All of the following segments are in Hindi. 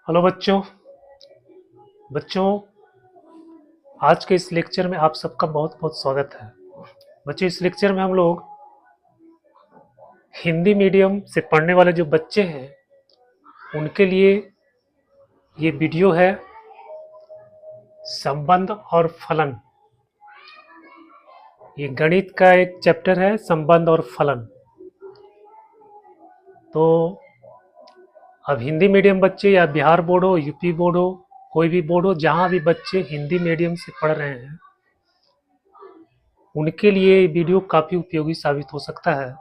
हेलो बच्चों। बच्चों, आज के इस लेक्चर में आप सबका बहुत बहुत स्वागत है। बच्चों, इस लेक्चर में हम लोग हिंदी मीडियम से पढ़ने वाले जो बच्चे हैं उनके लिए ये वीडियो है संबंध और फलन। ये गणित का एक चैप्टर है, संबंध और फलन। तो अब हिंदी मीडियम बच्चे या बिहार बोर्ड हो, यूपी बोर्ड हो, कोई भी बोर्ड हो, जहाँ भी बच्चे हिंदी मीडियम से पढ़ रहे हैं उनके लिए ये वीडियो काफ़ी उपयोगी साबित हो सकता है।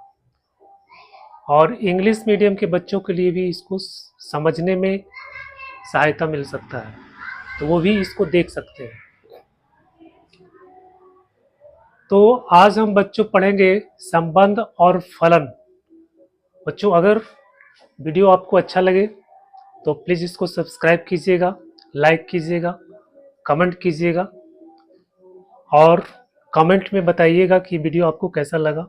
और इंग्लिश मीडियम के बच्चों के लिए भी इसको समझने में सहायता मिल सकता है, तो वो भी इसको देख सकते हैं। तो आज हम बच्चों पढ़ेंगे संबंध और फलन। बच्चों, अगर वीडियो आपको अच्छा लगे तो प्लीज़ इसको सब्सक्राइब कीजिएगा, लाइक कीजिएगा, कमेंट कीजिएगा और कमेंट में बताइएगा कि वीडियो आपको कैसा लगा,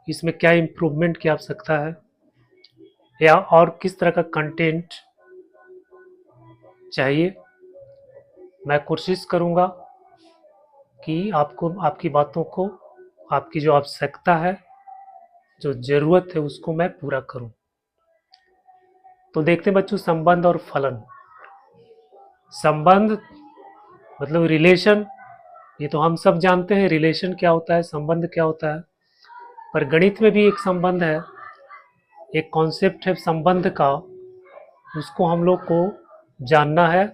इसमें क्या इम्प्रूवमेंट की आवश्यकता है या और किस तरह का कंटेंट चाहिए। मैं कोशिश करूँगा कि आपको आपकी बातों को, आपकी जो आवश्यकता है, जो ज़रूरत है, उसको मैं पूरा करूं। तो देखते हैं बच्चों, संबंध और फलन। संबंध मतलब रिलेशन, ये तो हम सब जानते हैं रिलेशन क्या होता है, संबंध क्या होता है। पर गणित में भी एक संबंध है, एक कॉन्सेप्ट है संबंध का, उसको हम लोग को जानना है।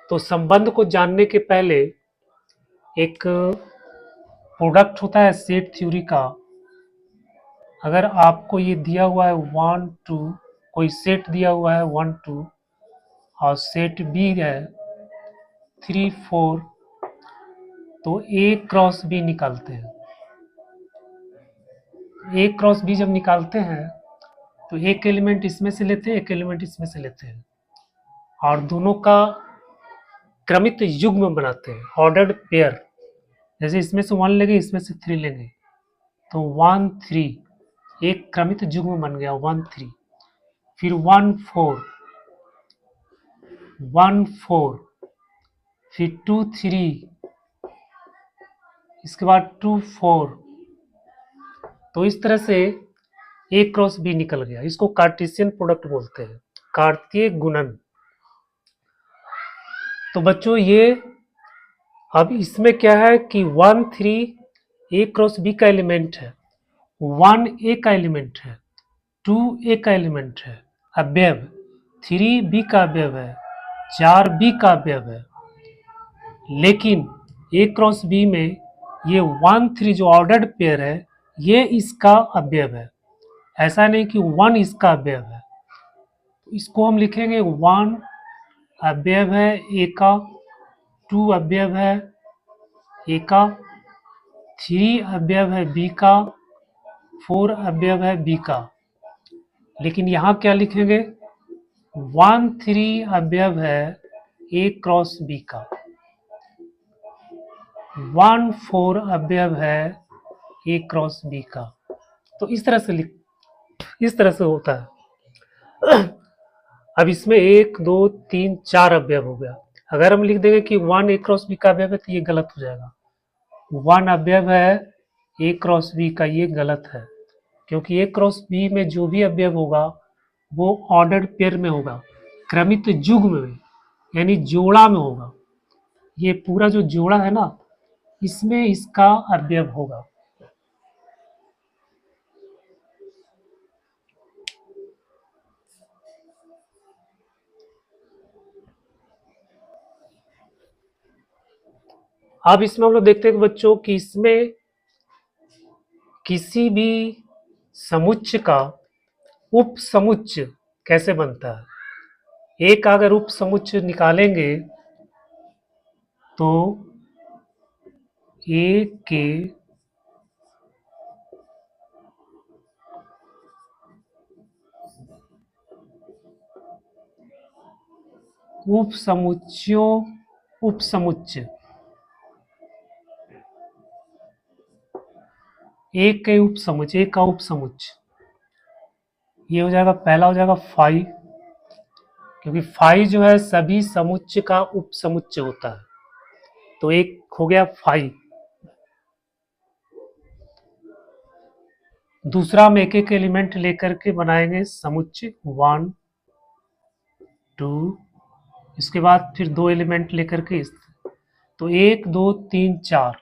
तो संबंध को जानने के पहले एक प्रोडक्ट होता है सेट थ्योरी का। अगर आपको ये दिया हुआ है 1 2, कोई सेट दिया हुआ है 1 2 और सेट बी है 3 4, तो ए क्रॉस बी निकालते हैं। ए क्रॉस बी जब निकालते हैं तो एक एलिमेंट इसमें से लेते हैं, एक एलिमेंट इसमें से लेते हैं और दोनों का क्रमित युग्म बनाते हैं, ऑर्डर्ड पेयर। जैसे इसमें से 1 लेंगे, इसमें से 3 लेंगे, तो 1 3 एक क्रमित युग्म बन गया 1 3। फिर 1 4 1 4, फिर 2 3, इसके बाद 2 4। तो इस तरह से ए क्रॉस बी निकल गया। इसको कार्टेशियन प्रोडक्ट बोलते हैं, कार्तीय गुणन। तो बच्चों, ये अब इसमें क्या है कि 1 3 ए क्रॉस बी का एलिमेंट है, 1 ए का एलिमेंट है, 2 ए का एलिमेंट है अवयव, 3 बी का अवयव है, 4 बी का अवयव है। लेकिन ए क्रॉस बी में ये 1 3 जो ऑर्डर्ड पेयर है ये इसका अवयव है। ऐसा नहीं कि 1 इसका अवयव है। तो इसको हम लिखेंगे 1 अवयव है ए का, 2 अवयव है ए का, 3 अवयव है बी का, 4 अवयव है बी का। लेकिन यहाँ क्या लिखेंगे, 1 3 अवयव है ए क्रॉस बी का, 1 4 अवयव है ए क्रॉस बी का। तो इस तरह से इस तरह से होता है। अब इसमें 1 2 3 4 अवयव हो गया। अगर हम लिख देंगे कि 1 ए क्रॉस बी का अवयव है तो ये गलत हो जाएगा। 1 अवयव है ए क्रॉस बी का, ये गलत है, क्योंकि ए क्रॉस बी में जो भी अवयव होगा वो ऑर्डर्ड पेयर में होगा, क्रमित युग्म में, यानी जोड़ा में होगा। ये पूरा जो जोड़ा है ना, इसमें इसका अवयव होगा। अब इसमें हम लोग देखते हैं कि बच्चों कि इसमें किसी भी समुच्चय का उप समुच्चय कैसे बनता है। एक अगर उप समुच्चय निकालेंगे तो ए के उप समुच्चयों, उप समुच्चय, एक के उप समुच्चय, एक का उप समुच्चय, ये हो जाएगा, पहला हो जाएगा 5, क्योंकि फाइव जो है सभी समुच्चय का उपसमुच्चय होता है, तो एक हो गया फाइव। दूसरा हम एक एक एलिमेंट लेकर के बनाएंगे समुच्चय, 1 2, इसके बाद फिर दो एलिमेंट लेकर के तो 1 2 3 4,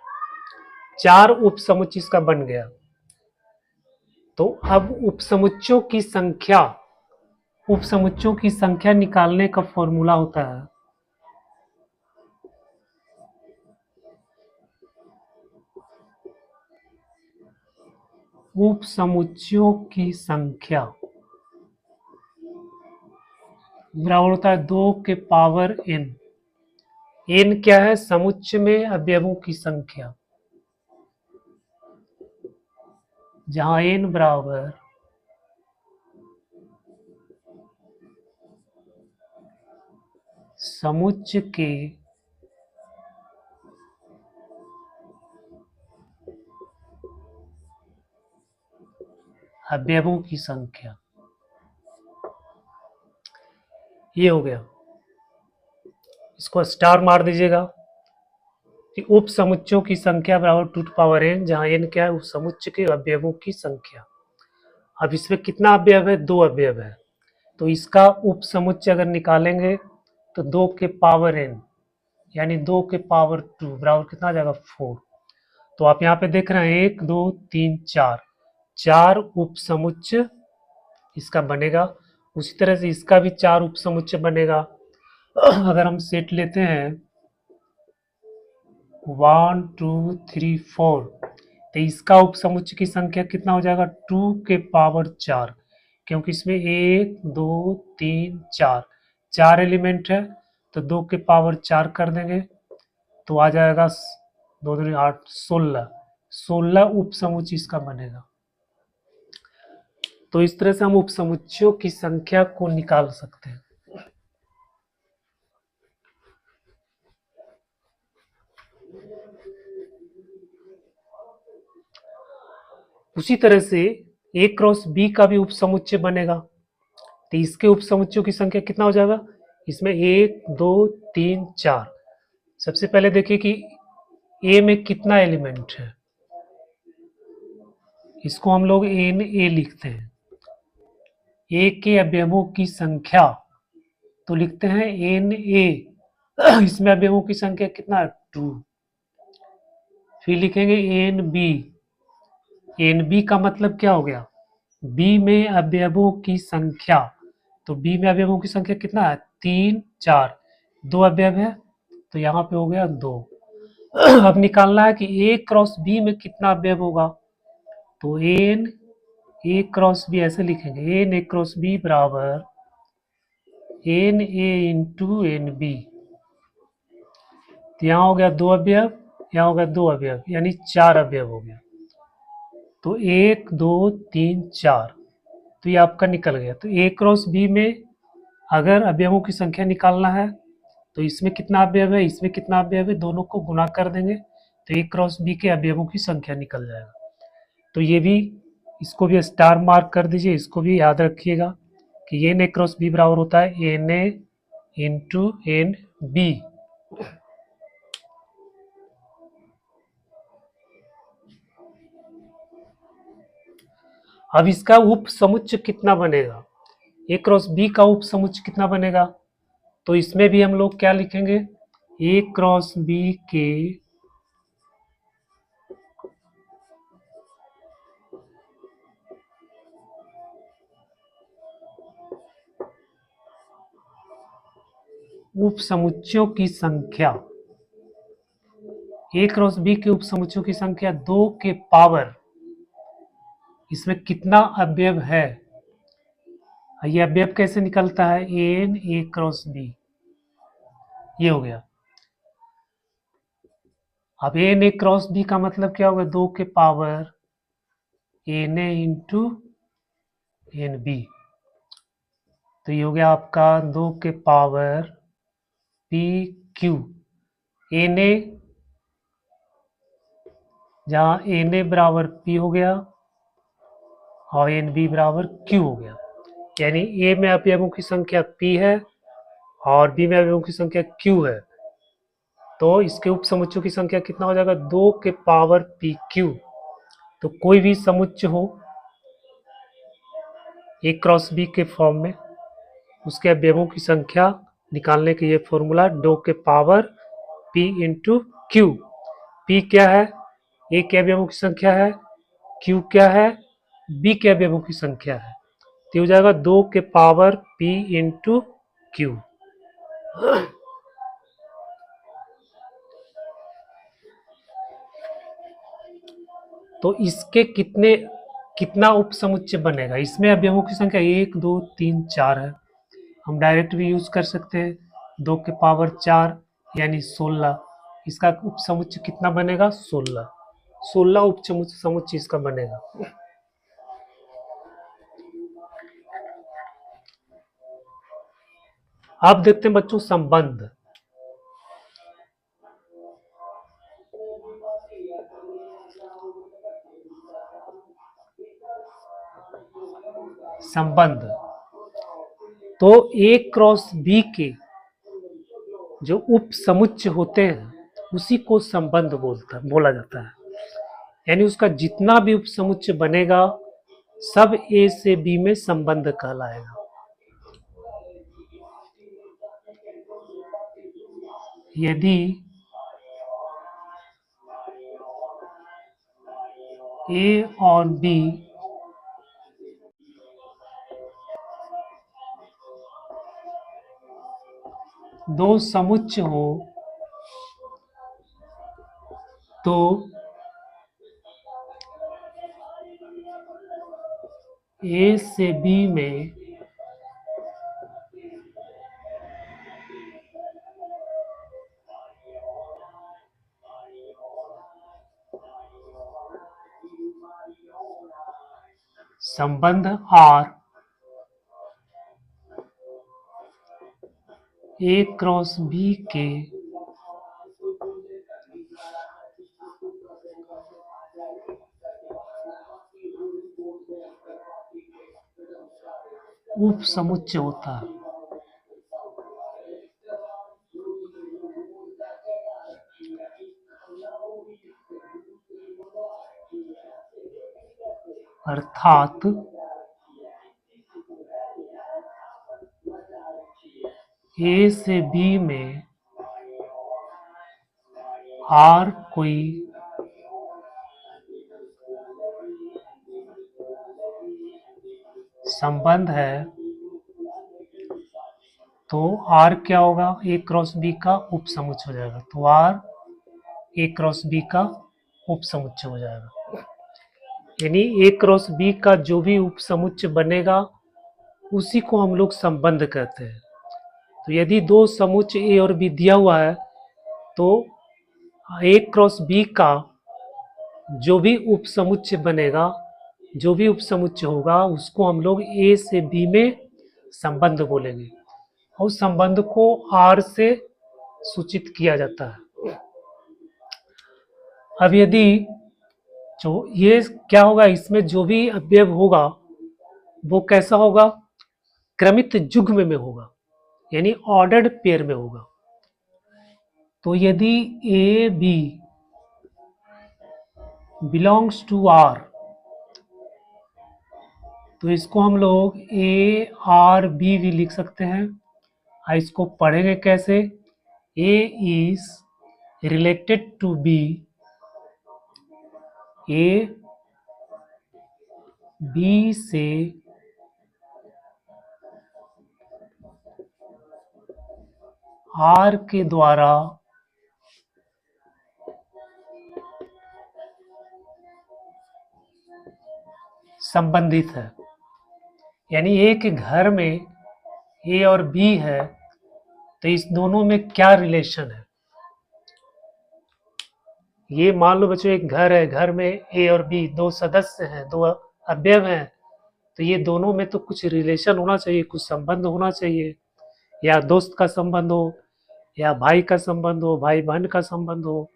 चार उपसमुच्चय इसका बन गया। तो अब उपसमुच्चयों की संख्या निकालने का फॉर्मूला होता है उपसमुच्चयों की संख्या बराबर होता है 2 के पावर n। n क्या है? समुच्चय में अवयवों की संख्या, जहां n बराबर समुच्चय के अवयवों की संख्या। ये हो गया, इसको स्टार मार दीजिएगा कि उप समुच्चयों की संख्या बराबर 2 टू पावर n, जहां n क्या है? उप समुच्चय के अवयवों की संख्या। अब इसमें कितना अवयव है? 2 अवयव है, तो इसका उप समुच्चय अगर निकालेंगे तो 2 के पावर n यानी 2 के पावर 2 बराबर कितना आ जाएगा? 4। तो आप यहाँ पे देख रहे हैं 1 2 3 4, चार उप समुच्चय इसका बनेगा। उसी तरह से इसका भी 4 उप समुच्चय बनेगा। अगर हम सेट लेते हैं 1 2 3 4, तो इसका उप समुच्चय की संख्या कितना हो जाएगा? 2 के पावर 4, क्योंकि इसमें 1 2 3 4 चार एलिमेंट है, तो 2 के पावर 4 कर देंगे तो आ जाएगा 2 2 8 16, 16 उप समुच्चय इसका बनेगा। तो इस तरह से हम उपसमुच्चयों की संख्या को निकाल सकते हैं। उसी तरह से A क्रॉस B का भी उपसमुच्चय बनेगा, तो इसके उपसमुच्चयों की संख्या कितना हो जाएगा? इसमें 1 2 3 4। सबसे पहले देखिए कि A में कितना एलिमेंट है, इसको हम लोग NA लिखते हैं। A के अवयवों की संख्या तो लिखते हैं NA। इसमें अवयवों की संख्या कितना है? 2। फिर लिखेंगे NB। NB का मतलब क्या हो गया? B में अवयवों की संख्या, तो B में अवयवों की संख्या कितना है? 3 4, 2 अवयव है तो यहाँ पे हो गया 2। अब निकालना है कि A क्रॉस B में कितना अवयव होगा, तो N A क्रॉस B ऐसे लिखेंगे, N A क्रॉस B बराबर N A इंटू NB। तो यहाँ हो गया 2 अवयव, यहाँ हो गया 2 अवयव, यानी 4 अवयव हो गया। तो 1 2 3 4, तो ये आपका निकल गया। तो A क्रॉस B में अगर अवयवों की संख्या निकालना है तो इसमें कितना अवयव है, इसमें कितना अवयव है, दोनों को गुणा कर देंगे तो A क्रॉस B के अवयवों की संख्या निकल जाएगा। तो ये भी, इसको भी स्टार मार्क कर दीजिए, इसको भी याद रखिएगा कि एन ए क्रॉस बी बराबर होता है n A into n B. अब इसका उप समुच्चय कितना बनेगा, ए क्रॉस बी का उप समुच्चय कितना बनेगा, तो इसमें भी हम लोग क्या लिखेंगे, ए क्रॉस बी के उप समुच्चयों की संख्या, ए क्रॉस बी के उप समुच्चयों की संख्या 2 के पावर, इसमें कितना अवयव है, ये अवयव कैसे निकलता है, एन ए क्रॉस बी, ये हो गया। अब एन ए क्रॉस बी का मतलब क्या होगा, 2 के power n A into n B, तो ये हो गया आपका 2 के power P Q. N A, जहां एन ए बराबर पी हो गया और एन बी बराबर क्यू हो गया, यानी ए में अवयवों की संख्या पी है और बी में अवयवों की संख्या क्यू है, तो इसके उप समुच्चयों की संख्या कितना हो जाएगा, 2 के पावर पी क्यू। तो कोई भी समुच्चय हो ए क्रॉस बी के फॉर्म में, उसके अवयवों की संख्या निकालने के ये फॉर्मूला 2 के power P into Q. P क्या है, ए के अवयवों की संख्या है, क्यू क्या है, बी के अवयवों की संख्या है। तो हो जाएगा 2 के पावर पी इंटू क्यू। तो इसके कितना उपसमुच्चय बनेगा, इसमें अवयवों की संख्या 1 2 3 4 है, हम डायरेक्ट भी यूज कर सकते हैं, 2 के पावर 4 यानी 16। इसका उपसमुच्चय कितना बनेगा, 16। 16 उपसमुच्चय इसका बनेगा। अब देखते हैं बच्चों संबंध। संबंध तो ए क्रॉस बी के जो उप समुच्चय होते हैं उसी को संबंध बोला जाता है। यानी उसका जितना भी उप समुच्चय बनेगा सब ए से बी में संबंध कहलाएगा। यदि ए और बी दो समुच्चय हो तो ए से बी में संबंध आर ए क्रॉस बी के उप समुच्चय होता है। अर्थात ए से बी में आर कोई संबंध है तो आर क्या होगा, ए क्रॉस बी का उप समुच्चय हो जाएगा। तो आर ए क्रॉस बी का उप समुच्चय हो जाएगा। यानी ए क्रॉस बी का जो भी उप समुच्चय बनेगा उसी को हम लोग संबंध कहते हैं। तो यदि दो समुच्चय ए और बी दिया हुआ है तो ए क्रॉस बी का जो भी उप समुच्चय बनेगा, जो भी उप समुच्चय होगा उसको हम लोग ए से बी में संबंध बोलेंगे और संबंध को आर से सूचित किया जाता है। अब यदि जो ये क्या होगा, इसमें जो भी अवयव होगा वो कैसा होगा, क्रमित युग्म में होगा, यानी ऑर्डर्ड पेयर में होगा। तो यदि A B belongs to R तो इसको हम लोग ए आर बी भी लिख सकते हैं। इसको पढ़ेंगे कैसे, A is related to B, A B से आर के द्वारा संबंधित है। यानी एक घर में ए और बी है तो इस दोनों में क्या रिलेशन है। ये मान लो बच्चों एक घर है, घर में ए और बी दो सदस्य हैं, दो अवयव हैं, तो ये दोनों में तो कुछ रिलेशन होना चाहिए, कुछ संबंध होना चाहिए। या दोस्त का संबंध हो, या भाई का संबंध हो, भाई बहन का संबंध हो,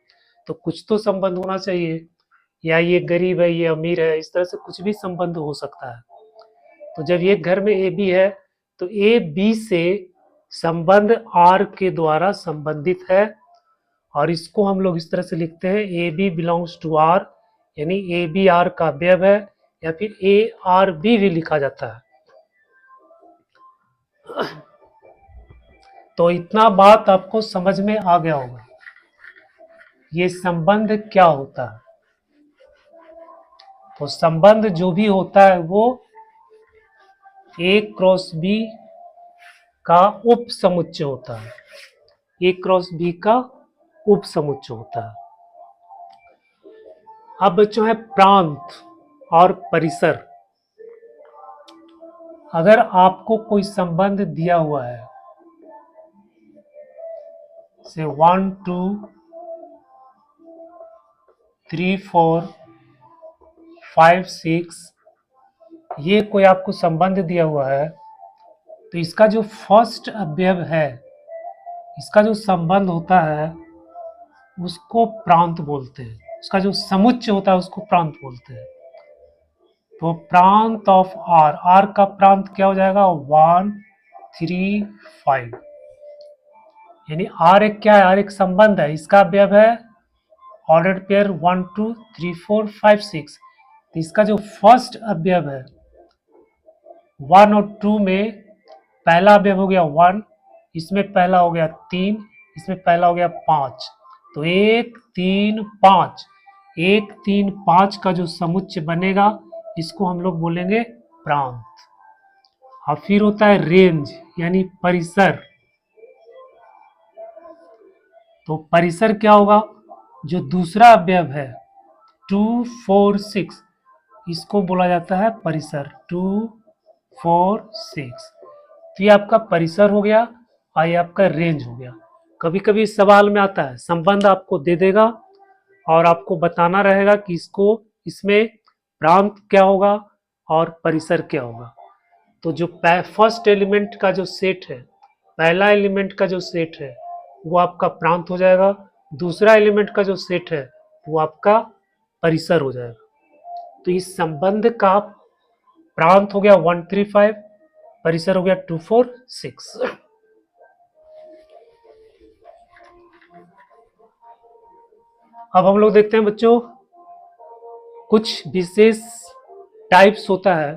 तो कुछ तो संबंध होना चाहिए। या ये गरीब है, ये अमीर है, इस तरह से कुछ भी संबंध हो सकता है। तो जब एक घर में ए बी है तो ए बी से संबंध आर के द्वारा संबंधित है, और इसको हम लोग इस तरह से लिखते हैं A B belongs to R, यानी ए बी आर का अवयव है, या फिर ए आर बी भी लिखा जाता है। तो इतना बात आपको समझ में आ गया होगा, ये संबंध क्या होता है। तो संबंध जो भी होता है वो ए क्रॉस बी का उप समुच्चय होता है, ए क्रॉस बी का उप समुच्चय होता है। अब बच्चों है प्रांत और परिसर। अगर आपको कोई संबंध दिया हुआ है, से 1 2 3 4 5 6, ये कोई आपको संबंध दिया हुआ है, तो इसका जो फर्स्ट अवयव है, इसका जो संबंध होता है उसको प्रांत बोलते हैं, उसका जो समुच्चय होता है उसको प्रांत बोलते हैं। तो प्रांत ऑफ आर, आर का प्रांत क्या हो जाएगा 1 3 5, यानी आर एक क्या है, आर एक संबंध है, इसका अवयव है ऑर्डर्ड पेयर 1 2 3 4 5 6। तो इसका जो फर्स्ट अवयव है 1 और 2 में, पहला अवयव हो गया 1, इसमें पहला हो गया 3, इसमें पहला हो गया 5, तो 1 3 5, 1 3 5 का जो समुच्चय बनेगा इसको हम लोग बोलेंगे प्रांत। और फिर होता है रेंज, यानी परिसर। तो परिसर क्या होगा, जो दूसरा अवयव है 2 4 6, इसको बोला जाता है परिसर, 2 4 6। तो ये आपका परिसर हो गया और ये आपका रेंज हो गया। कभी कभी सवाल में आता है, संबंध आपको दे देगा और आपको बताना रहेगा कि इसको, इसमें प्रांत क्या होगा और परिसर क्या होगा। तो जो फर्स्ट एलिमेंट का जो सेट है, पहला एलिमेंट का जो सेट है वो आपका प्रांत हो जाएगा, दूसरा एलिमेंट का जो सेट है वो आपका परिसर हो जाएगा। तो इस संबंध का प्रांत हो गया 1 3 5, परिसर हो गया 2 4 6। अब हम लोग देखते हैं बच्चों, कुछ विशेष टाइप्स होता है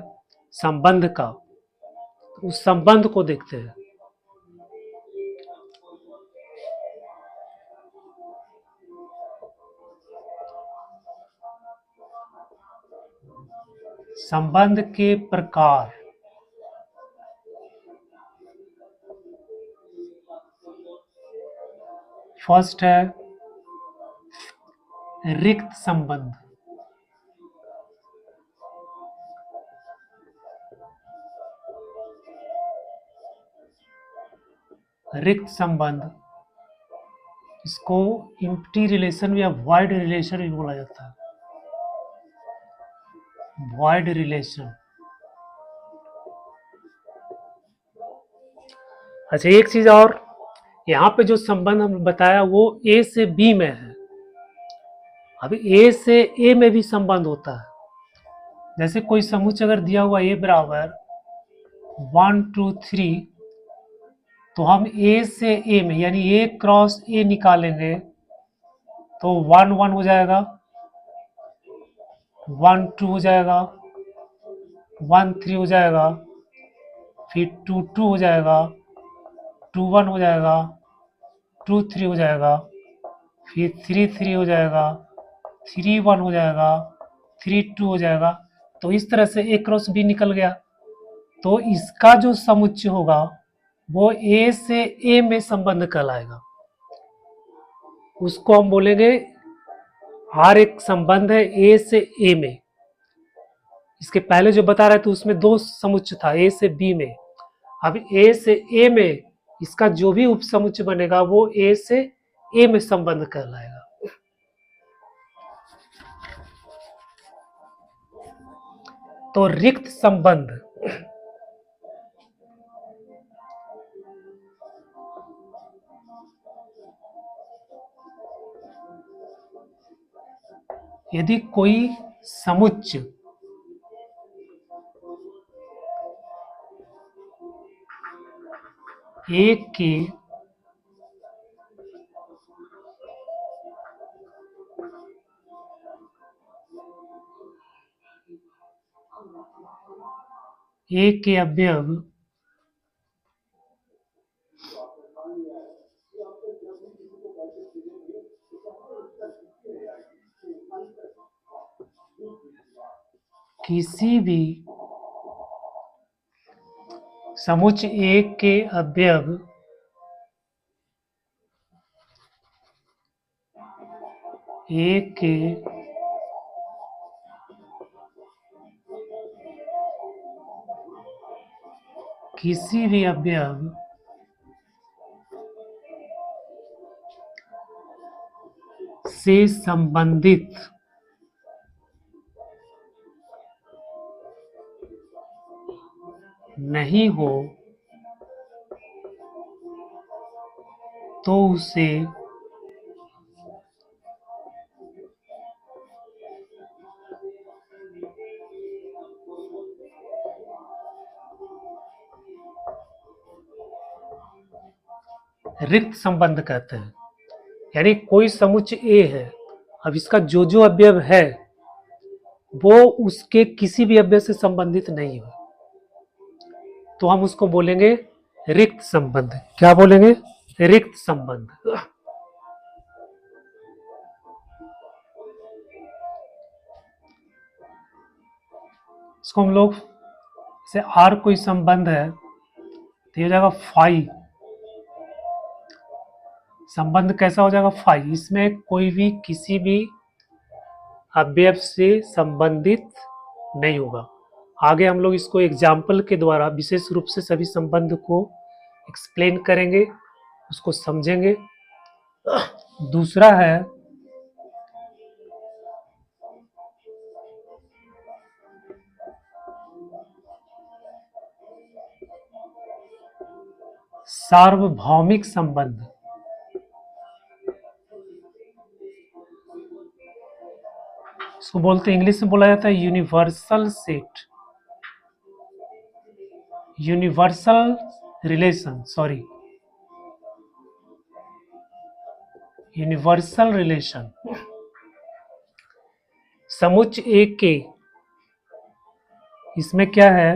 संबंध का, उस संबंध को देखते हैं। संबंध के प्रकार, फर्स्ट है रिक्त संबंध। रिक्त संबंध, इसको एम्प्टी रिलेशन या वॉइड रिलेशन भी बोला जाता है, वॉइड रिलेशन। अच्छा एक चीज और, यहाँ पे जो संबंध हम बताया वो ए से बी में है, अभी ए से ए में भी संबंध होता है। जैसे कोई समुच्चय अगर दिया हुआ ए बराबर 1 2 3, तो हम ए से ए में यानी ए क्रॉस ए निकालेंगे तो 1 1 हो जाएगा, 1 2 हो जाएगा, 1 3 हो जाएगा, फिर 2 2 हो जाएगा, 2 1 हो जाएगा, 2 3 हो जाएगा, फिर 3 3 हो जाएगा, 3 1 हो जाएगा, 3 2 हो जाएगा। तो इस तरह से ए क्रॉस बी निकल गया। तो इसका जो समुच्चय होगा वो ए से ए में संबंध कहलाएगा, उसको हम बोलेंगे, हर एक संबंध है ए से ए में। इसके पहले जो बता रहे थे उसमें दो समुच्चय था, ए से बी में। अब ए से ए में इसका जो भी उप समुच्चय बनेगा वो ए से ए में संबंध कहलाएगा। तो रिक्त संबंध, यदि कोई समुच्चय ए के अवयव किसी भी समुच्चय ए के अवयव ए के किसी भी अवयव से संबंधित नहीं हो तो उसे रिक्त संबंध कहते हैं। यानी कोई समुच्चय ए है, अब इसका जो जो अवयव है वो उसके किसी भी अवयव से संबंधित नहीं हो तो हम उसको बोलेंगे रिक्त संबंध। क्या बोलेंगे? रिक्त संबंध। इसको हम लोग से आर कोई संबंध है तो ये हो जाएगा फाई। संबंध कैसा हो जाएगा? फाई। इसमें कोई भी किसी भी अवयव से संबंधित नहीं होगा। आगे हम लोग इसको एग्जाम्पल के द्वारा विशेष रूप से सभी संबंध को एक्सप्लेन करेंगे, उसको समझेंगे। दूसरा है सार्वभौमिक संबंध। इसको बोलते हैं, इंग्लिश में बोला जाता है universal set, universal relation, sorry universal relation. समुच्चय ए के, इसमें क्या है?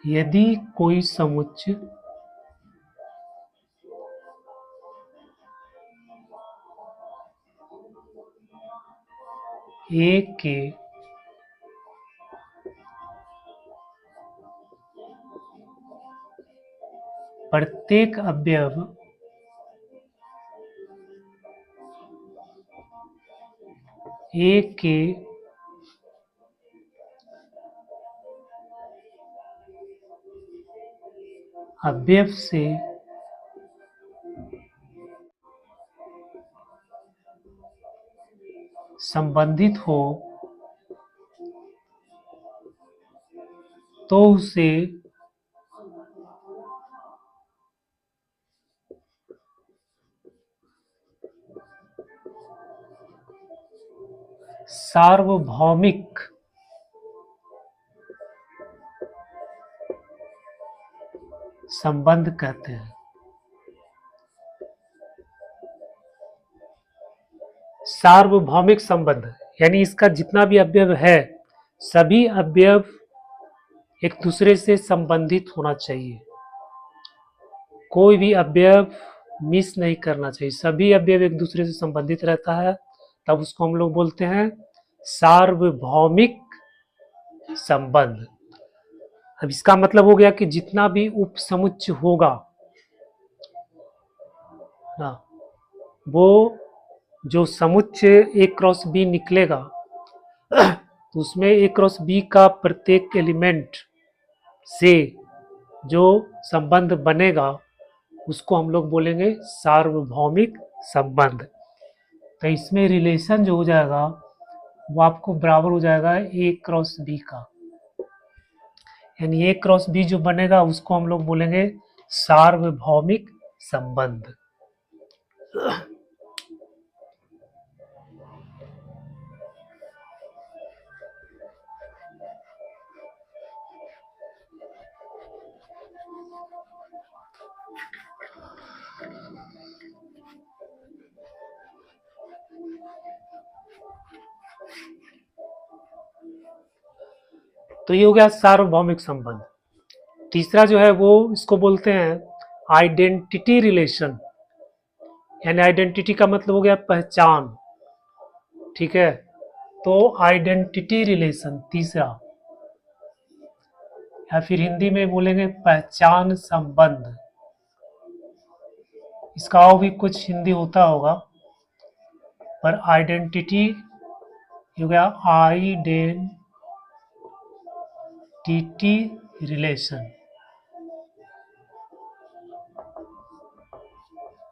यदि कोई समुच्चय ए के प्रत्येक अवयव ए के अवयव से संबंधित हो तो उसे सार्वभौमिक संबंध कहते हैं। सार्वभौमिक संबंध यानी इसका जितना भी अवयव है सभी अवयव एक दूसरे से संबंधित होना चाहिए। कोई भी अवयव मिस नहीं करना चाहिए, सभी अवयव एक दूसरे से संबंधित रहता है, तब उसको हम लोग बोलते हैं सार्वभौमिक संबंध। अब इसका मतलब हो गया कि जितना भी उपसमुच्चय होगा ना, वो जो समुच्चय ए क्रॉस बी निकलेगा तो उसमें ए क्रॉस बी का प्रत्येक एलिमेंट से जो संबंध बनेगा उसको हम लोग बोलेंगे सार्वभौमिक संबंध। तो इसमें रिलेशन जो हो जाएगा वो आपको बराबर हो जाएगा ए क्रॉस बी का, यानी ए क्रॉस बी जो बनेगा उसको हम लोग बोलेंगे सार्वभौमिक संबंध। तो ये हो गया सार्वभौमिक संबंध। तीसरा जो है वो इसको बोलते हैं आइडेंटिटी रिलेशन, यानी आइडेंटिटी का मतलब हो गया पहचान। ठीक है, तो आइडेंटिटी रिलेशन तीसरा, या फिर हिंदी में बोलेंगे पहचान संबंध। इसका और भी कुछ हिंदी होता होगा, पर आइडेंटिटी हो गया आइडेंटिटी रिलेशन।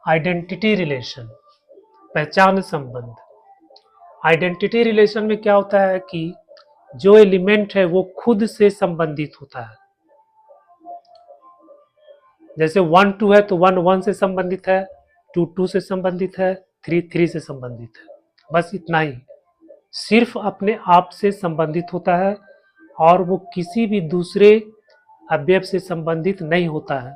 आइडेंटिटी रिलेशन, पहचान संबंध। आइडेंटिटी रिलेशन में क्या होता है कि जो एलिमेंट है वो खुद से संबंधित होता है। जैसे 1 2 है तो 1 1 से संबंधित है, 2 2 से संबंधित है, 3 3 से संबंधित है। बस इतना ही, सिर्फ अपने आप से संबंधित होता है और वो किसी भी दूसरे अवयव से संबंधित नहीं होता है।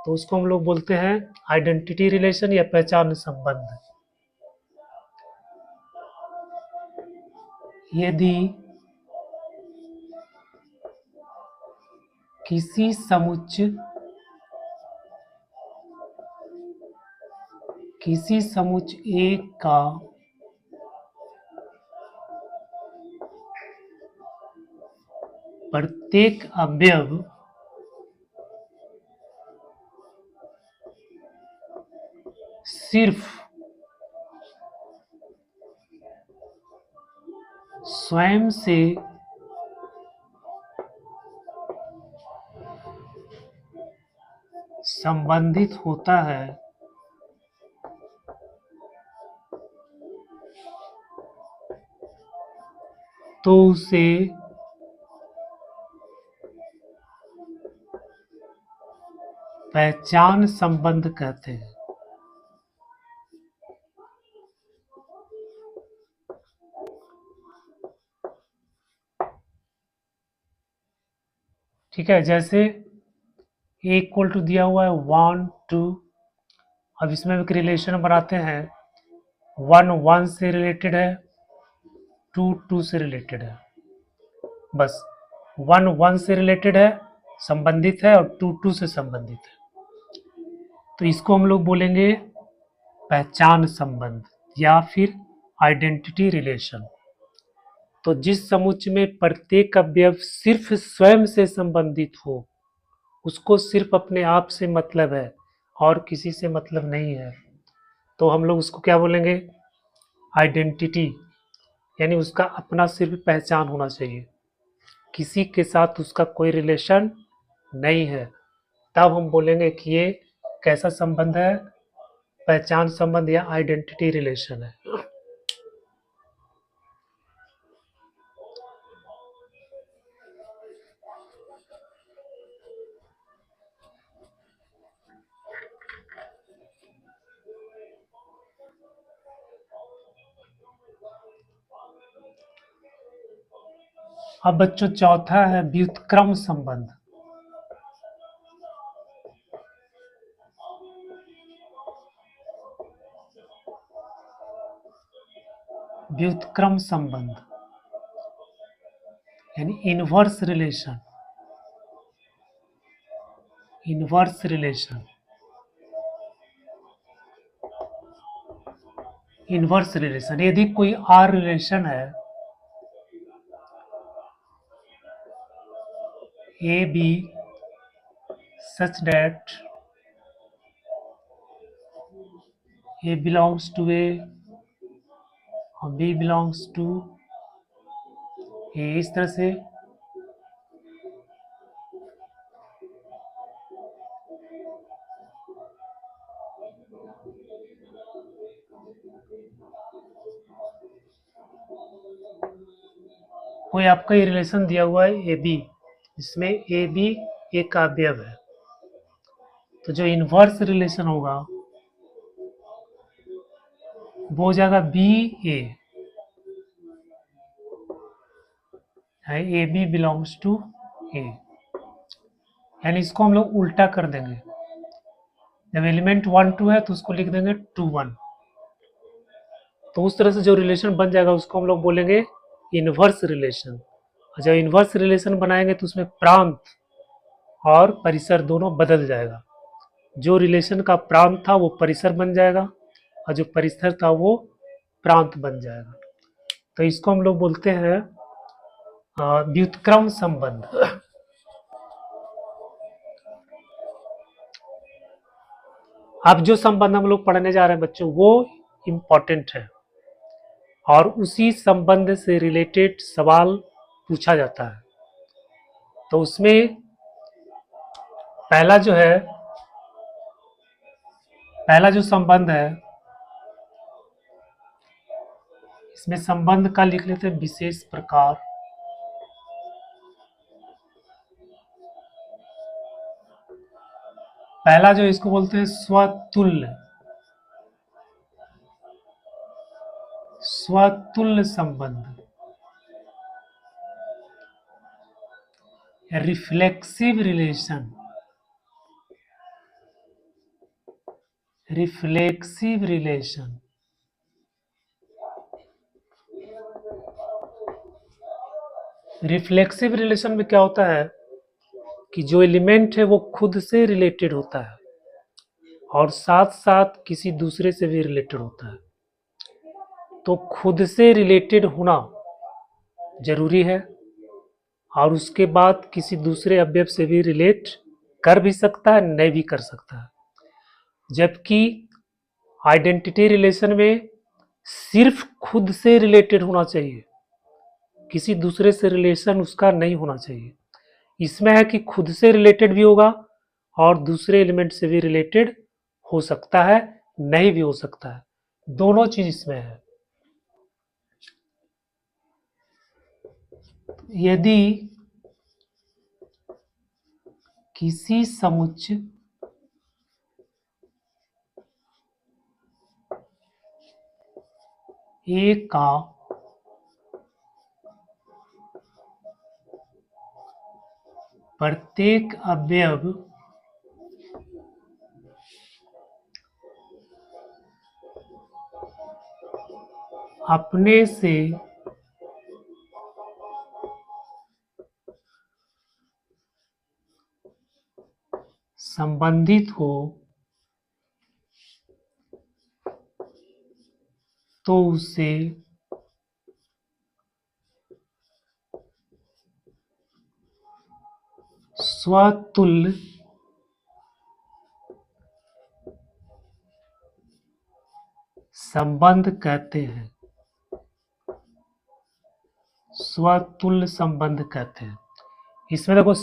तो उसको हम लोग बोलते हैं आइडेंटिटी रिलेशन या पहचान संबंध। यदि किसी समुच्चय A का प्रत्येक अवयव सिर्फ स्वयं से संबंधित होता है, तो उसे पहचान संबंध कहते हैं। ठीक है, जैसे A इक्वल टू दिया हुआ है 1 2, अब इसमें एक रिलेशन बनाते हैं। 1 1 से रिलेटेड है, 2 2 से रिलेटेड है। बस 1 1 से रिलेटेड है, संबंधित है, और 2 2 से संबंधित है। तो इसको हम लोग बोलेंगे पहचान संबंध या फिर आइडेंटिटी रिलेशन। तो जिस समुच्चय में प्रत्येक अवयव सिर्फ स्वयं से संबंधित हो, उसको सिर्फ अपने आप से मतलब है और किसी से मतलब नहीं है, तो हम लोग उसको क्या बोलेंगे, आइडेंटिटी, यानी उसका अपना सिर्फ पहचान होना चाहिए, किसी के साथ उसका कोई रिलेशन नहीं है। तब हम बोलेंगे कि ये कैसा संबंध है, पहचान संबंध या आइडेंटिटी रिलेशन है। अब बच्चों चौथा है व्युत्क्रम संबंध। व्युत्क्रम संबंध यानी inverse relation. Inverse relation, inverse relation, यदि कोई आर रिलेशन है A B such that A belongs to A और बी बिलोंग्स टू ए, इस तरह से कोई आपका ये रिलेशन दिया हुआ है ए बी, इसमें ए बी एक का अवयव है, तो जो इनवर्स रिलेशन होगा वो हो जाएगा B A, A B belongs to A, यानी इसको हम लोग उल्टा कर देंगे। जब एलिमेंट 1 2 है तो उसको लिख देंगे 2 1, तो उस तरह से जो रिलेशन बन जाएगा उसको हम लोग बोलेंगे इनवर्स रिलेशन। जब इनवर्स रिलेशन बनाएंगे तो उसमें प्रांत और परिसर दोनों बदल जाएगा। जो रिलेशन का प्रांत था वो परिसर बन जाएगा और जो परिसर था वो प्रांत बन जाएगा। तो इसको हम लोग बोलते हैं व्युत्क्रम संबंध। अब जो संबंध हम लोग पढ़ने जा रहे हैं बच्चों वो इम्पोर्टेंट है और उसी संबंध से रिलेटेड सवाल पूछा जाता है। तो उसमें पहला जो संबंध है, इसमें संबंध का लिख लेते हैं विशेष प्रकार। पहला जो इसको बोलते हैं स्वतुल्य संबंध, रिफ्लेक्सिव रिलेशन। रिफ्लेक्सिव रिलेशन में क्या होता है कि जो एलिमेंट है वो खुद से रिलेटेड होता है और साथ साथ किसी दूसरे से भी रिलेटेड होता है। तो खुद से रिलेटेड होना जरूरी है और उसके बाद किसी दूसरे अवयव से भी रिलेट कर भी सकता है, नहीं भी कर सकता है। जबकि आइडेंटिटी रिलेशन में सिर्फ खुद से रिलेटेड होना चाहिए, किसी दूसरे से रिलेशन उसका नहीं होना चाहिए। इसमें है कि खुद से रिलेटेड भी होगा और दूसरे एलिमेंट से भी रिलेटेड हो सकता है, नहीं भी हो सकता है, दोनों चीज इसमें है। यदि किसी समुच्चय ए का प्रत्येक अवयव अपने से संबंधित हो तो उसे स्वतुल्य संबंध कहते हैं। स्वतुल्य संबंध कहते हैं। इसमें देखो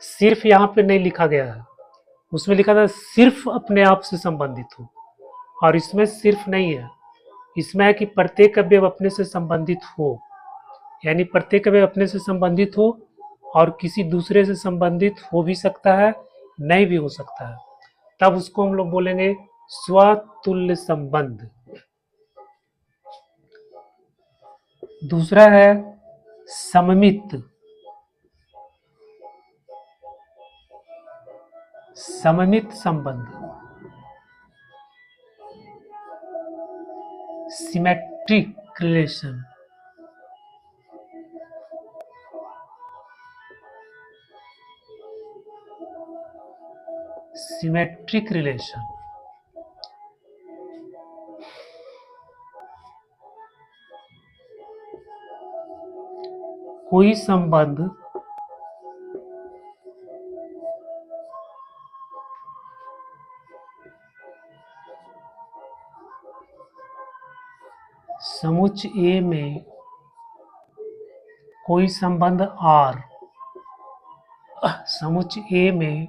सिर्फ यहाँ पे नहीं लिखा गया है, उसमें लिखा था सिर्फ अपने आप से संबंधित हो, और इसमें सिर्फ नहीं है, इसमें है कि प्रत्येक अवयव अपने से संबंधित हो, यानी प्रत्येक अवयव अपने से संबंधित हो और किसी दूसरे से संबंधित हो भी सकता है, नहीं भी हो सकता है, तब उसको हम लोग बोलेंगे स्वतुल्य संबंध। दूसरा है सममित संबंध, सिमेट्रिक रिलेशन। सिमेट्रिक रिलेशन कोई संबंध समुच्चय ए में कोई संबंध R समुच्चय ए में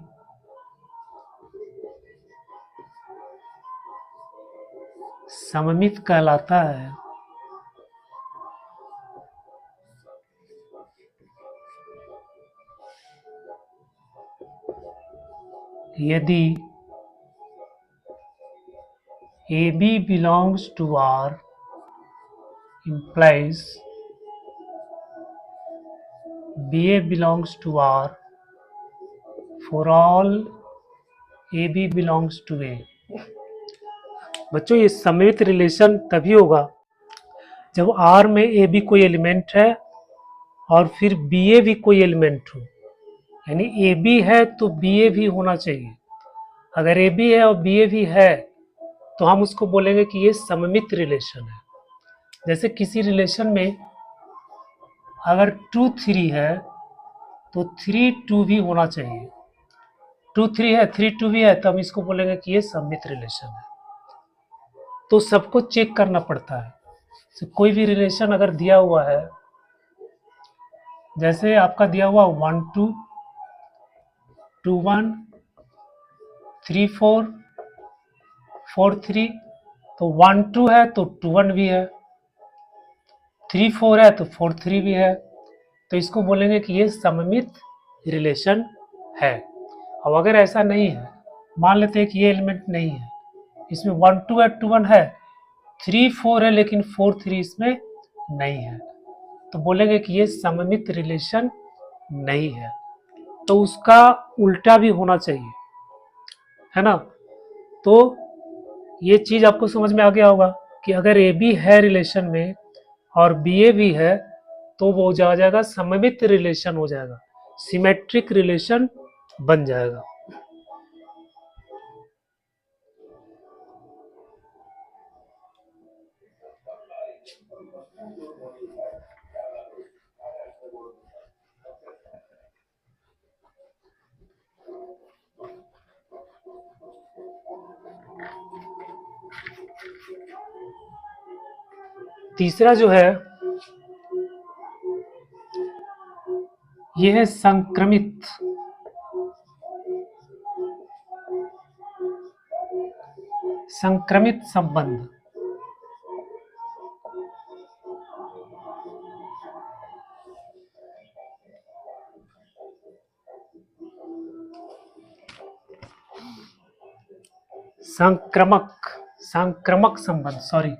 सममित कहलाता है यदि AB belongs to R implies BA belongs to R for all AB belongs to A। बच्चों ये सममित रिलेशन तभी होगा जब आर में ए बी कोई एलिमेंट है और फिर बी ए भी कोई एलिमेंट हो, यानी ए बी है तो बी ए भी होना चाहिए। अगर ए बी है और बी ए भी है तो हम उसको बोलेंगे कि ये सममित रिलेशन है। जैसे किसी रिलेशन में अगर 2 3 है तो 3 2 भी होना चाहिए। 2 3 है 3 2 भी है तो हम इसको बोलेंगे कि ये सममित रिलेशन है। तो सबको चेक करना पड़ता है। तो कोई भी रिलेशन अगर दिया हुआ है, जैसे आपका दिया हुआ 1 2 2 1 3 4 4 3, तो 1 2 है तो 2 1 भी है, 3 4 है तो 4 3 भी है। तो इसको बोलेंगे कि ये सममित रिलेशन है। अब अगर ऐसा नहीं है, मान लेते हैं कि ये एलिमेंट नहीं है, इसमें 1 2 है 2 1 है, 3 4 है लेकिन 4 3 इसमें नहीं है, तो बोलेंगे कि ये सममित रिलेशन नहीं है। तो उसका उल्टा भी होना चाहिए, है ना। तो ये चीज आपको समझ में आ गया होगा कि अगर ए बी है रिलेशन में और बी ए भी है तो वो जा जाएगा सममित रिलेशन हो जाएगा, सिमेट्रिक रिलेशन बन जाएगा। तीसरा जो है ये है संक्रमित। संक्रमित संबंध। संक्रमक संबंध, सॉरी,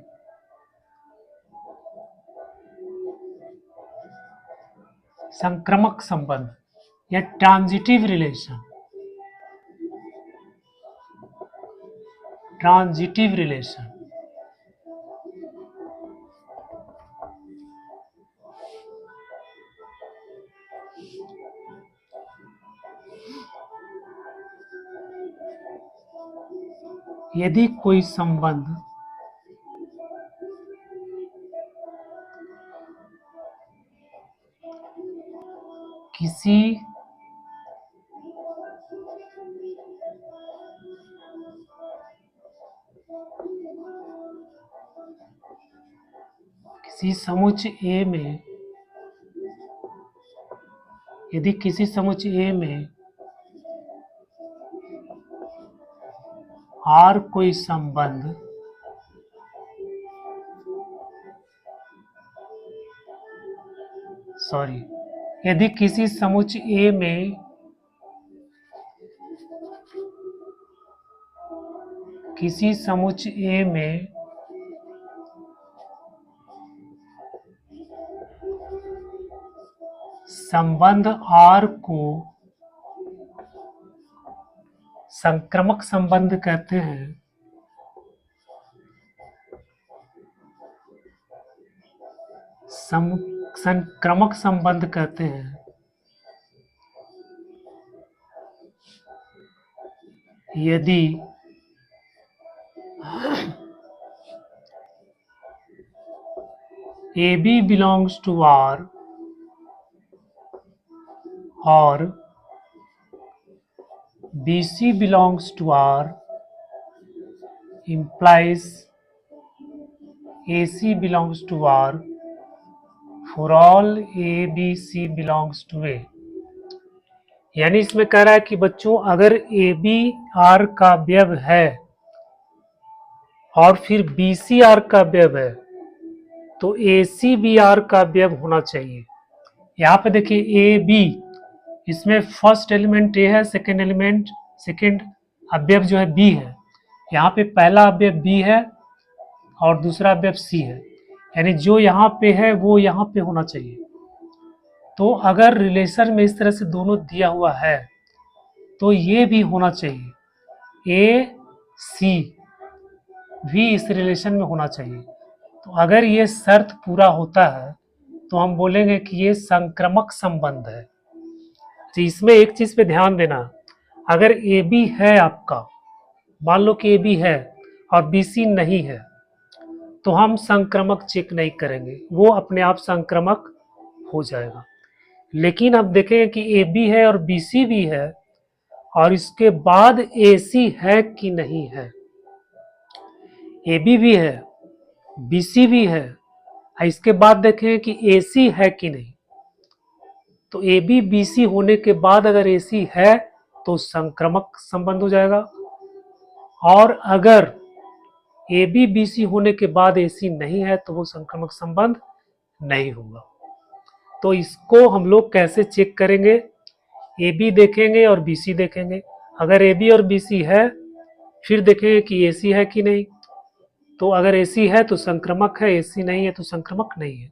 संक्रमक संबंध या ट्रांजिटिव रिलेशन। ट्रांजिटिव रिलेशन यदि कोई संबंध किसी समुच्चय ए में, यदि किसी समुच्चय ए में आर कोई संबंध यदि किसी समुच्चय ए में संबंध आर को संक्रमक संबंध कहते हैं, संक्रमक संबंध कहते हैं, यदि AB belongs to R और BC belongs to R implies AC belongs to R for all ABC belongs to A। यानी इसमें कह रहा है कि बच्चों अगर AB R का अवयव है और फिर BC R का अवयव है तो AC भी R का अवयव होना चाहिए। यहाँ पे देखिए AB, इसमें फर्स्ट एलिमेंट A है, सेकेंड अवयव जो है B है। यहाँ पे पहला अवयव B है और दूसरा अवयव C है, यानी जो यहाँ पे है वो यहाँ पे होना चाहिए। तो अगर रिलेशन में इस तरह से दोनों दिया हुआ है तो ये भी होना चाहिए, A C भी इस रिलेशन में होना चाहिए। तो अगर ये शर्त पूरा होता है तो हम बोलेंगे कि ये संक्रमक संबंध है। तो इसमें एक चीज पे ध्यान देना, अगर ए बी है आपका, मान लो कि ए बी है और बी सी नहीं है, तो हम संक्रमक चेक नहीं करेंगे, वो अपने आप संक्रमक हो जाएगा। लेकिन अब देखें कि ए बी है और बी सी भी है और इसके बाद ए सी है कि नहीं है। ए बी भी है, बी सी भी है, इसके बाद देखें कि ए सी है कि नहीं। तो ए बी बी सी होने के बाद अगर ए सी है तो संक्रमक संबंध हो जाएगा, और अगर ए बी बी सी होने के बाद ए सी नहीं है तो वो संक्रमक संबंध नहीं होगा। तो इसको हम लोग कैसे चेक करेंगे, ए बी देखेंगे और बी सी देखेंगे। अगर ए बी और बी सी है फिर देखेंगे कि ए सी है कि नहीं। तो अगर ए सी है तो संक्रमक है, ए सी नहीं है तो संक्रमक नहीं है।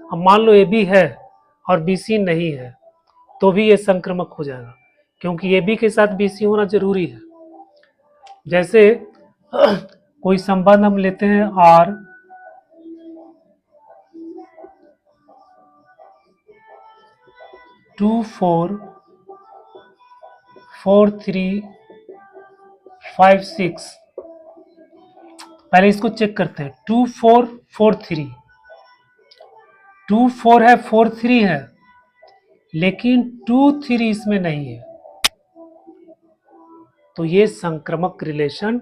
अब मान लो ए बी है और बी सी नहीं है तो भी ये संक्रमक हो जाएगा, क्योंकि ए बी के साथ बी सी होना जरूरी है। जैसे कोई संबंध हम लेते हैं आर, 2 4 4 3 5 6। पहले इसको चेक करते हैं, 2 4 4 3, 2 4 है 4 3 है, लेकिन 2 3 इसमें नहीं है, तो ये संक्रमक रिलेशन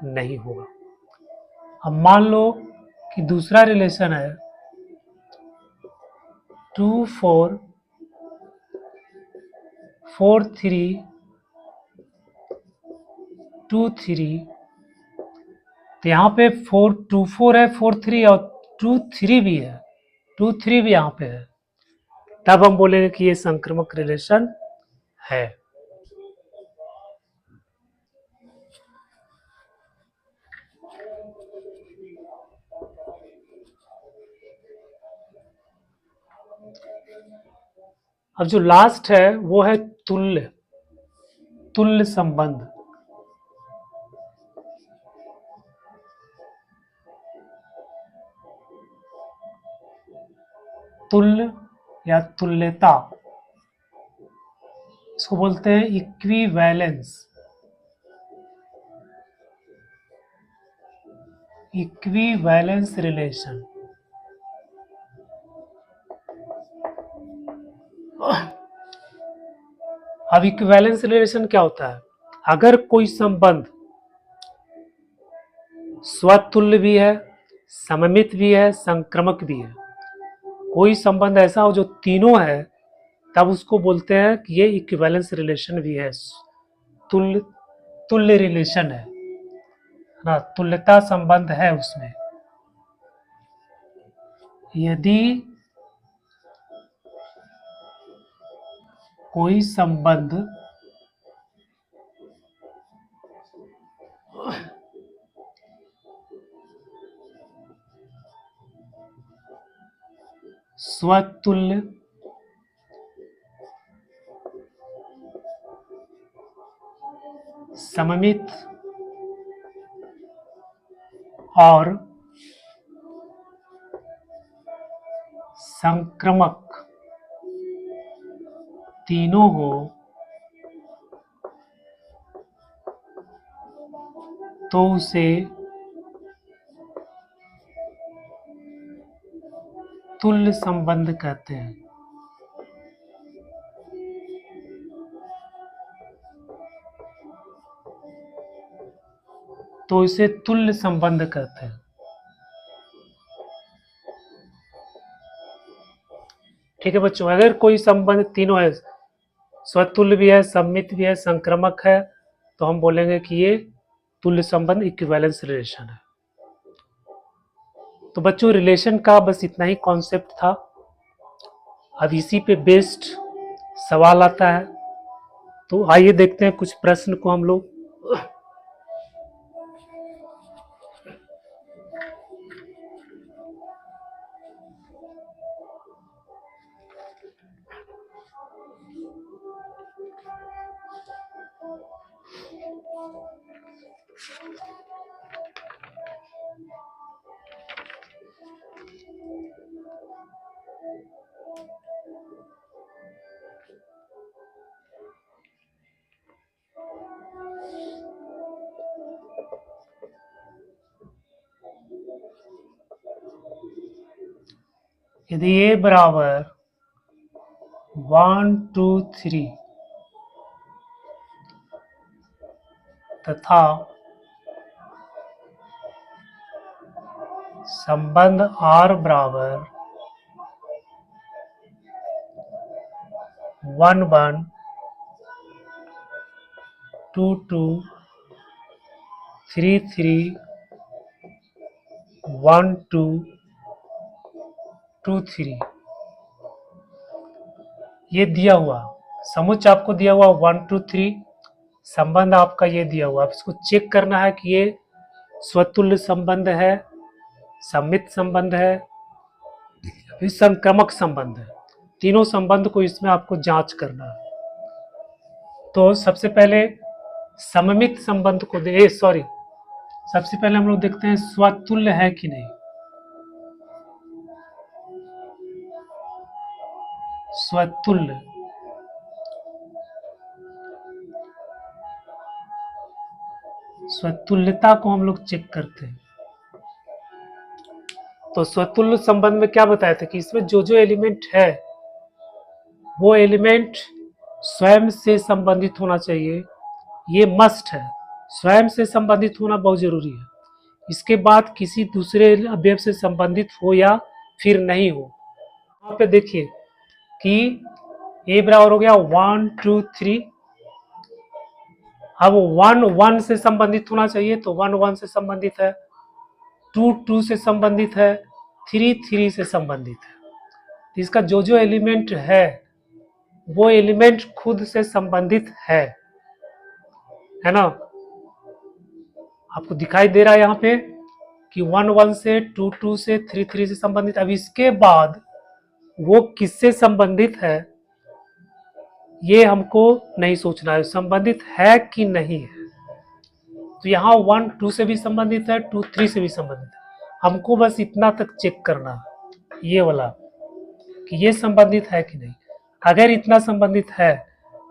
नहीं होगा। अब मान लो कि दूसरा रिलेशन है 2 4 4 3 2 3, तो यहाँ पे 4 2 4 है, 4 3 और 2 3 भी है, 2 3 भी यहाँ पे है, तब हम बोलेंगे कि ये संक्रमक रिलेशन है। अब जो लास्ट है वो है तुल्य, तुल्य संबंध। तुल्य या तुल्यता, इसको बोलते हैं इक्विवेलेंस, इक्विवेलेंस रिलेशन। अब इक्विवेलेंस रिलेशन क्या होता है, अगर कोई संबंध स्वतुल्य भी है, सममित भी है, संक्रमक भी है, कोई संबंध ऐसा हो जो तीनों है, तब उसको बोलते हैं कि ये इक्विवेलेंस रिलेशन भी है, तुल्य तुल्य रिलेशन है ना, तुल्यता संबंध है उसमें। यदि कोई संबंध स्वतुल्य सममित और संक्रमक तीनों हो तो उसे तुल्य संबंध कहते हैं। तो इसे तुल्य संबंध कहते हैं। ठीक है बच्चों, अगर कोई संबंध तीनों है, स्वतुल्य भी है, सममित भी है, संक्रमक है, तो हम बोलेंगे कि ये तुल्य संबंध इक्विवेलेंस रिलेशन है। तो बच्चों रिलेशन का बस इतना ही कॉन्सेप्ट था। अब इसी पे बेस्ड सवाल आता है, तो आइए देखते हैं कुछ प्रश्न को हम लोग। यदि ए बराबर 1 2 3 तथा संबंध R बराबर 1 1 2 2 3 3 1 2 2 3 ये दिया हुआ समुच्चय आपको दिया हुआ 1 2 3 संबंध आपका ये दिया हुआ, आप इसको चेक करना है कि ये स्वतुल्य संबंध है, सममित संबंध है, फिर संक्रमक संबंध है। तीनों संबंध को इसमें आपको जांच करना है। तो सबसे पहले सममित संबंध को सबसे पहले हम लोग देखते हैं स्वतुल्य है कि नहीं। स्वतुल्य स्वतुल्यता को हम लोग चेक करते हैं। तो स्वतुल्य संबंध में क्या बताया था कि इसमें जो जो एलिमेंट है वो एलिमेंट स्वयं से संबंधित होना चाहिए, ये मस्ट है। स्वयं से संबंधित होना बहुत जरूरी है। इसके बाद किसी दूसरे अवयव से संबंधित हो या फिर नहीं हो। यहाँ पे देखिए कि ए बराबर हो गया 1 2 3। अब 1 1 से संबंधित होना चाहिए, तो 1 1 से संबंधित है, 2 2 से संबंधित है, 3 3 से संबंधित है। तो इसका जो जो एलिमेंट है वो एलिमेंट खुद से संबंधित है ना। आपको दिखाई दे रहा है यहाँ पे कि 1 1 से 2 2 से 3 3 से संबंधित। अब इसके बाद वो किससे संबंधित है ये हमको नहीं सोचना है, संबंधित है कि नहीं है। तो यहाँ 1 2 से भी संबंधित है, 2 3 से भी संबंधित है। हमको बस इतना तक चेक करना है, ये वाला कि ये संबंधित है कि नहीं। अगर इतना संबंधित है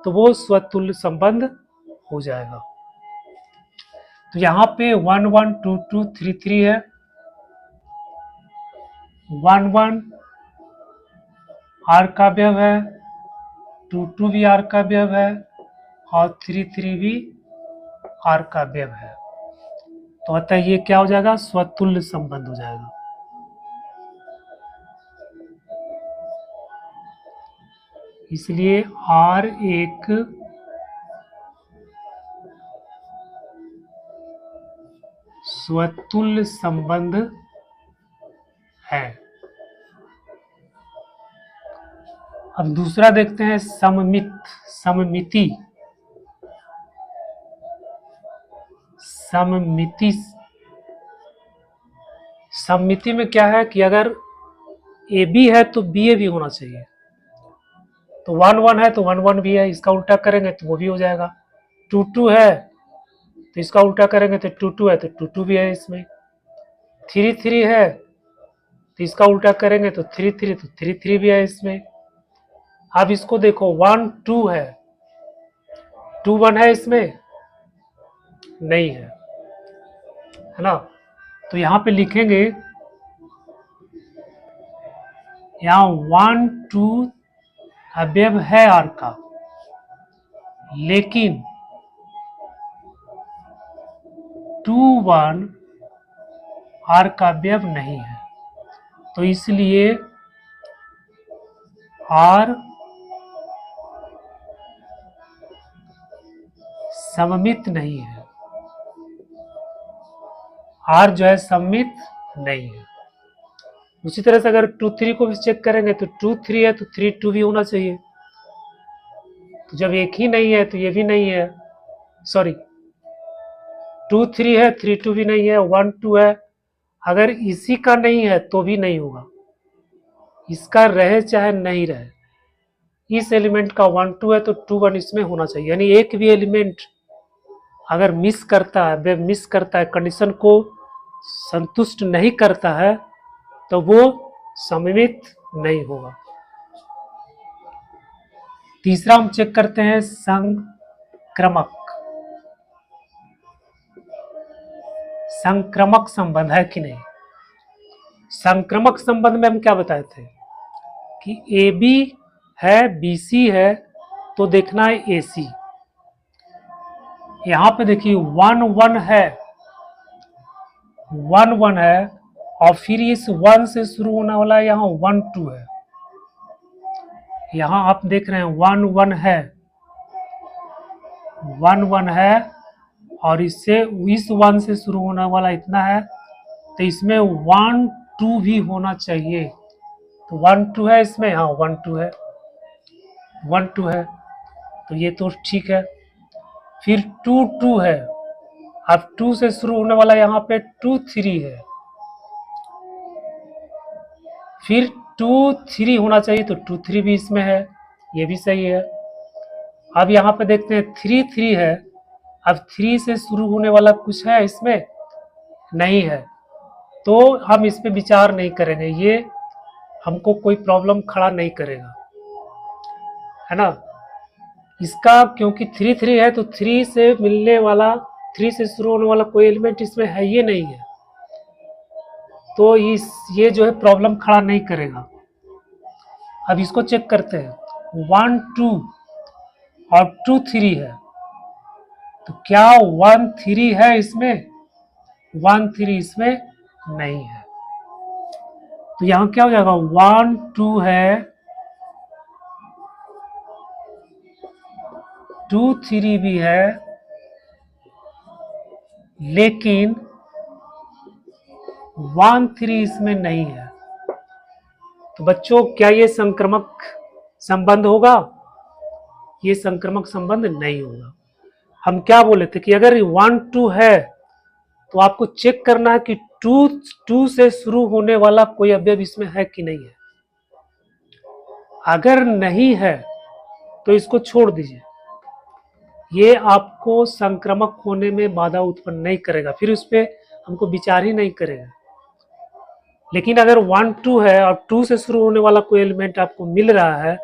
तो वो स्वतुल्य संबंध हो जाएगा। तो यहाँ पे 1 1 2 2 3 3 है, 1 1 R का अवयव है, 2 2 भी R का अवयव है और 3 3 भी R का अवयव है। तो अतः ये क्या हो जाएगा, स्वतुल्य संबंध हो जाएगा। इसलिए R एक स्वतुल्य संबंध है। अब दूसरा देखते हैं सममिति। सममिति में क्या है कि अगर ए बी है तो बी ए भी होना चाहिए। तो 1 1 है तो 1 1 भी है, इसका उल्टा करेंगे तो वो भी हो जाएगा। 2 2 है तो इसका उल्टा करेंगे तो 2 2 है तो 2 2 भी है इसमें। 3 3 है तो इसका उल्टा करेंगे तो 3 3 तो 3 3 भी है इसमें। अब इसको देखो 1 2 है, 2 1 है इसमें नहीं है ना। तो यहाँ पे लिखेंगे, यहाँ 1 2 अवयव है आर का, लेकिन 2 1 आर का अवयव नहीं है। तो इसलिए आर सममित नहीं है, आर जो है सममित नहीं है। उसी तरह से अगर 2 3 को भी चेक करेंगे तो 2 3 है तो 3 2 भी होना चाहिए। तो जब एक ही नहीं है तो ये भी नहीं है, सॉरी 2 3 है 3 2 भी नहीं है, 1 2 है। अगर इसी का नहीं है तो भी नहीं होगा, इसका रहे चाहे नहीं रहे। इस एलिमेंट का 1 2 है तो 2 1 इसमें होना चाहिए। यानी एक भी एलिमेंट अगर मिस करता है, कंडीशन को संतुष्ट नहीं करता है तो वो सममित नहीं होगा। तीसरा हम चेक करते हैं संक्रमक संबंध है कि नहीं। संक्रमक संबंध में हम क्या बताए थे कि ए बी है, बी सी है, तो देखना है ए सी। यहाँ पे देखिए 1 1 है, 1 1 है, और फिर इस 1 से शुरू होने वाला है, यहाँ 1 2 है। यहाँ आप देख रहे हैं 1 1 है, 1 1 है, और इससे इस 1 से शुरू होने वाला इतना है, तो इसमें 1 2 भी होना चाहिए। तो 1 2 है इसमें, हाँ 1 2 है, 1 2 है, तो ये तो ठीक है। फिर 2 2 है, अब 2 से शुरू होने वाला यहाँ पे 2 3 है, फिर 2 3 होना चाहिए, तो 2 3 भी इसमें है, ये भी सही है। अब यहाँ पे देखते हैं 3 3 है, अब 3 से शुरू होने वाला कुछ है इसमें, नहीं है, तो हम इस पे विचार नहीं करेंगे, ये हमको कोई प्रॉब्लम खड़ा नहीं करेगा, है ना। इसका क्योंकि 3 3 है, तो 3 से मिलने वाला, 3 से शुरू होने वाला कोई एलिमेंट इसमें है, ये नहीं है, तो ये जो है प्रॉब्लम खड़ा नहीं करेगा। अब इसको चेक करते हैं, 1 2 और 2 3 है, तो क्या 1 3 है इसमें? 1 3 इसमें नहीं है, तो यहाँ क्या हो जाएगा, 1 2 है, 2 3 भी है, लेकिन 1 3 इसमें नहीं है। तो बच्चों क्या ये संक्रमक संबंध होगा? ये संक्रमक संबंध नहीं होगा। हम क्या बोले थे कि अगर 1 2 है तो आपको चेक करना है कि 2 से शुरू होने वाला कोई अवयव इसमें है कि नहीं है। अगर नहीं है तो इसको छोड़ दीजिए, ये आपको संक्रमक होने में बाधा उत्पन्न नहीं करेगा, फिर उस पर हमको विचार ही नहीं करेगा। लेकिन अगर 1 2 है और 2 से शुरू होने वाला कोई एलिमेंट आपको मिल रहा है,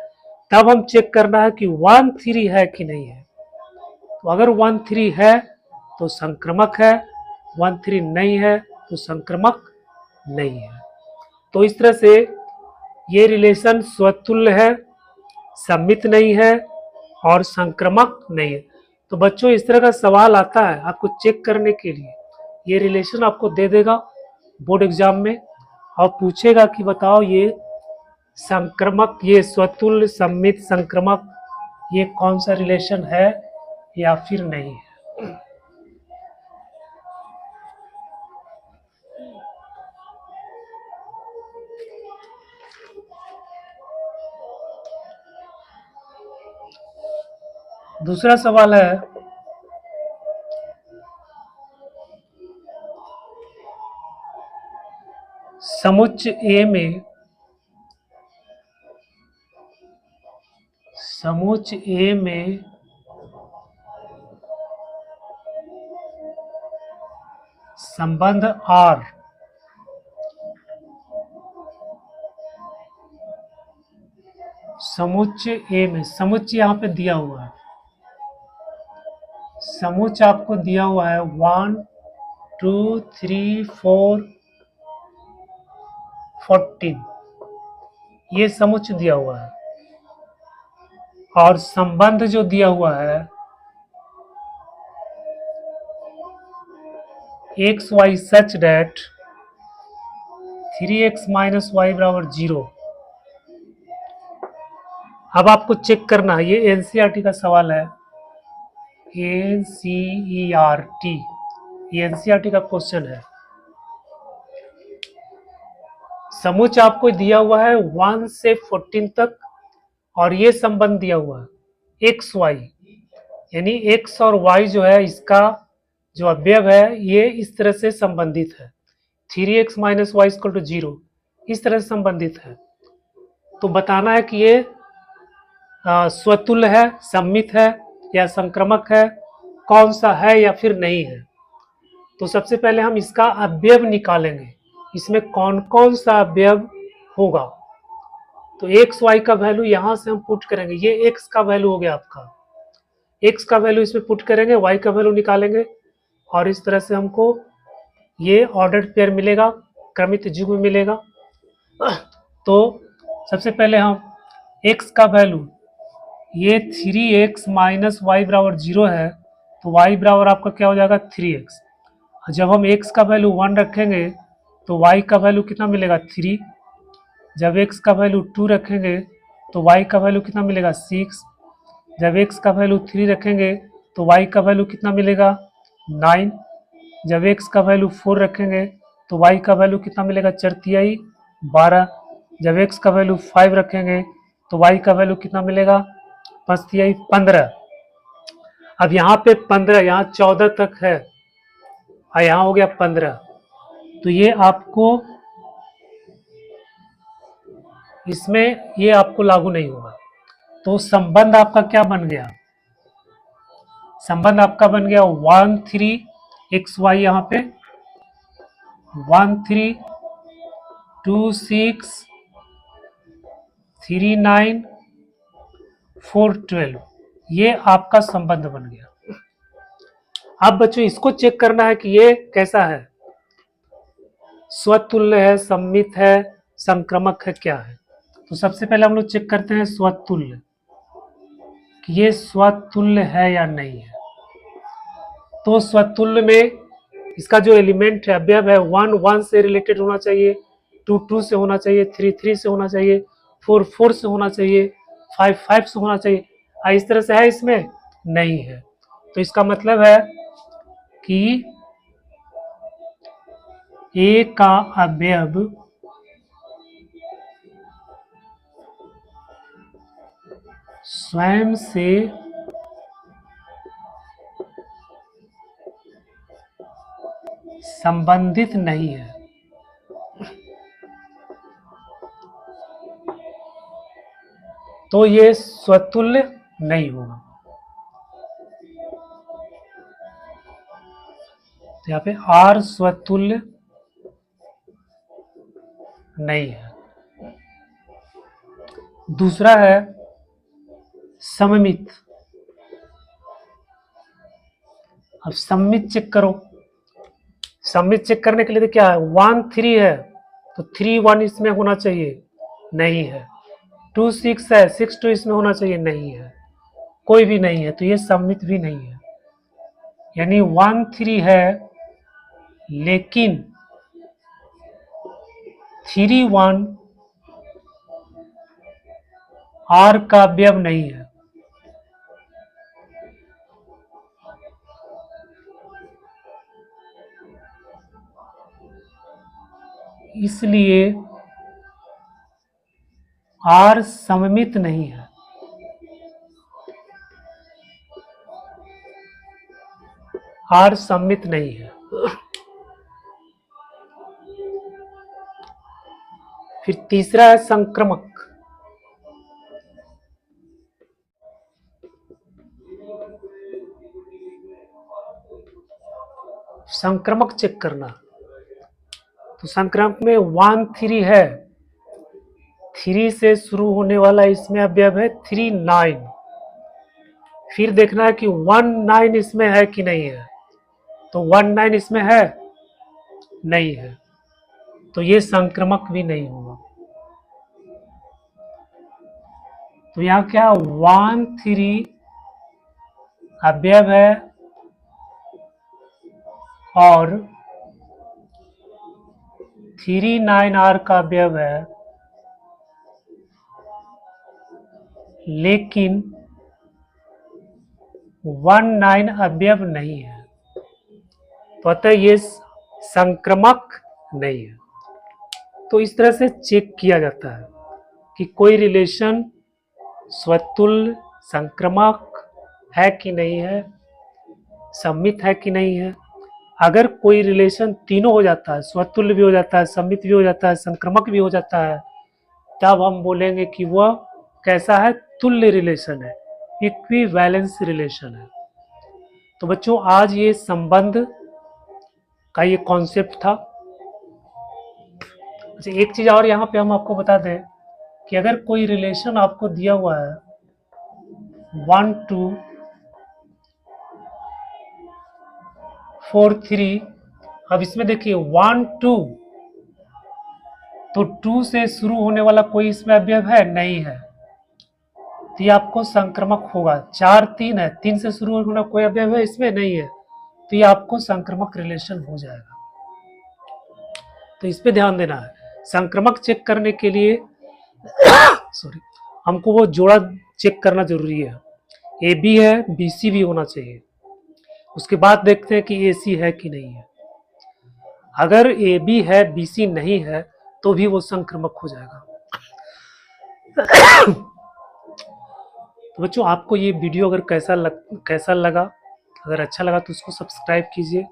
तब हम चेक करना है कि 1 3 है कि नहीं है। तो अगर 1 3 है तो संक्रमक है, 1 3 नहीं है तो संक्रमक नहीं है। तो इस तरह से ये रिलेशन स्वतुल्य है, सममित नहीं है और संक्रमक नहीं है। तो बच्चों इस तरह का सवाल आता है आपको चेक करने के लिए, ये रिलेशन आपको दे देगा बोर्ड एग्जाम में और पूछेगा कि बताओ ये संक्रमक, ये स्वतुल्य, सममित, संक्रमक, ये कौन सा रिलेशन है या फिर नहीं है। दूसरा सवाल है, समुच्चय ए में, समुच्चय ए में संबंध R समुच्चय ए में, समुच्चय यहाँ पे दिया हुआ है, समुच्चय आपको दिया हुआ है 1 2 3 4 14, ये समुच्चय दिया हुआ है और संबंध जो दिया हुआ है एक्स वाई सच डेट 3x माइनस वाई बराबर 0। अब आपको चेक करना है, ये एनसीईआरटी का सवाल है, एनसीईआरटी, ये एनसीईआरटी का क्वेश्चन है। समुच्चय आपको दिया हुआ है 1 से 14 तक और ये संबंध दिया हुआ है एक्स वाई, यानी एक्स और वाई जो है इसका जो अवयव है ये इस तरह से संबंधित है, 3x minus Y equal to 0, इस तरह से संबंधित है। तो बताना है कि ये स्वतुल्य है, सम्मित है या संक्रमक है, कौन सा है या फिर नहीं है। तो सबसे पहले हम इसका अवयव निकालेंगे, इसमें कौन कौन सा अवयव होगा। तो एक्स वाई का वैल्यू यहाँ से हम पुट करेंगे, ये एक्स का वैल्यू हो गया आपका, एक्स का वैल्यू इसमें पुट करेंगे, वाई का वैल्यू निकालेंगे और इस तरह से हमको ये ऑर्डर्ड पेयर मिलेगा, क्रमित युग्म मिलेगा। तो सबसे पहले हम x का वैल्यू, ये 3x माइनस वाई बराबर 0 है, तो y बराबर आपका क्या हो जाएगा 3x। जब हम x का वैल्यू 1 रखेंगे तो y का वैल्यू कितना मिलेगा 3। जब x का वैल्यू 2 रखेंगे तो y का वैल्यू कितना मिलेगा 6। जब x का वैल्यू 3 रखेंगे तो y का वैल्यू कितना मिलेगा 9। जब x का वैल्यू 4 रखेंगे तो y का वैल्यू कितना मिलेगा 4 तिहाई 12। जब x का वैल्यू 5 रखेंगे तो y का वैल्यू कितना मिलेगा 5 तिहाई 15। अब यहाँ पे 15, यहाँ 14 तक है और यहाँ हो गया 15, तो ये आपको इसमें ये आपको लागू नहीं होगा। तो संबंध आपका क्या बन गया, संबंध आपका बन गया 1 3 xy, यहाँ पे 1 3 2 6 3 9 4 12, ये आपका संबंध बन गया। अब बच्चों इसको चेक करना है कि ये कैसा है, स्वतुल्य है, सम्मित है, संक्रमक है, क्या है। तो सबसे पहले हम लोग चेक करते हैं स्वतुल्य, कि ये स्वतुल्य है या नहीं है। तो स्वतुल्य में इसका जो एलिमेंट है, अवयव है, 1 1 से रिलेटेड होना चाहिए, 2 2 से होना चाहिए, 3 3 से होना चाहिए, 4 4 से होना चाहिए, 5 5 से होना चाहिए। इस तरह से है, इसमें नहीं है। तो इसका मतलब है कि ए का अवयव स्वयं से संबंधित नहीं है। तो ये स्वतुल्य नहीं होगा। तो यहाँ पे आर स्वतुल्य नहीं है। दूसरा है सममित। अब सममित चेक करो। सममित चेक करने के लिए तो क्या है, 1 3 है तो 3 1 इसमें होना चाहिए, नहीं है। 2 6 है, 6 2 इसमें होना चाहिए, नहीं है, कोई भी नहीं है, तो ये सममित भी नहीं है। यानी 1 3 है लेकिन 3 1 आर का अवयव नहीं है। इसलिए आर सममित नहीं है। आर सममित नहीं है। फिर तीसरा है संक्रमक। संक्रमक चेक करना, तो संक्रमक में 1 3 है, 3 से शुरू होने वाला इसमें अवयव है 3 9। फिर देखना है कि 1 9 इसमें है कि नहीं है। तो 1 9 इसमें है, नहीं है, तो ये संक्रमक भी नहीं होगा। तो यहाँ क्या 1 3 अवयव है और 3 9 आर का अवयव है, लेकिन 1 9 अवयव नहीं है। तो अतः ये संक्रमक नहीं है। तो इस तरह से चेक किया जाता है कि कोई रिलेशन स्वतुल्य, संक्रमक है कि नहीं है, सम्मित है कि नहीं है। अगर कोई रिलेशन तीनों हो जाता है, स्वतुल्य भी हो जाता है, सम्मित भी हो जाता है, संक्रमक भी हो जाता है, तब हम बोलेंगे कि वह कैसा है, तुल्य रिलेशन है, इक्विवेलेंस रिलेशन है। तो बच्चों आज ये संबंध का ये कॉन्सेप्ट था। अच्छा एक चीज और यहाँ पे हम आपको बता दें कि अगर कोई रिलेशन आपको दिया हुआ है 1 2 4 3, अब इसमें देखिए 1 2 तो 2 से शुरू होने वाला कोई इसमें अवयव है? नहीं है, तो ये आपको संक्रमक होगा। 4 3 है, 3 से शुरू होने वाला कोई अवयव है इसमें? नहीं है, तो ये आपको संक्रमक रिलेशन हो जाएगा। तो इस पे ध्यान देना है। संक्रमक चेक करने के लिए सॉरी, हमको वो जोड़ा चेक करना जरूरी है। ए बी है, बी सी भी होना चाहिए। उसके बाद देखते हैं कि ए सी है कि नहीं है। अगर ए बी है, बी सी नहीं है, तो भी वो संक्रमक हो जाएगा। तो बच्चों, आपको ये वीडियो अगर कैसा लगा, अगर अच्छा लगा तो उसको सब्सक्राइब कीजिए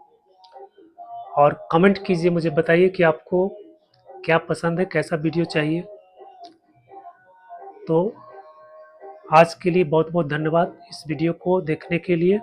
और कमेंट कीजिए, मुझे बताइए कि आपको क्या पसंद है, कैसा वीडियो चाहिए। तो आज के लिए बहुत बहुत धन्यवाद इस वीडियो को देखने के लिए।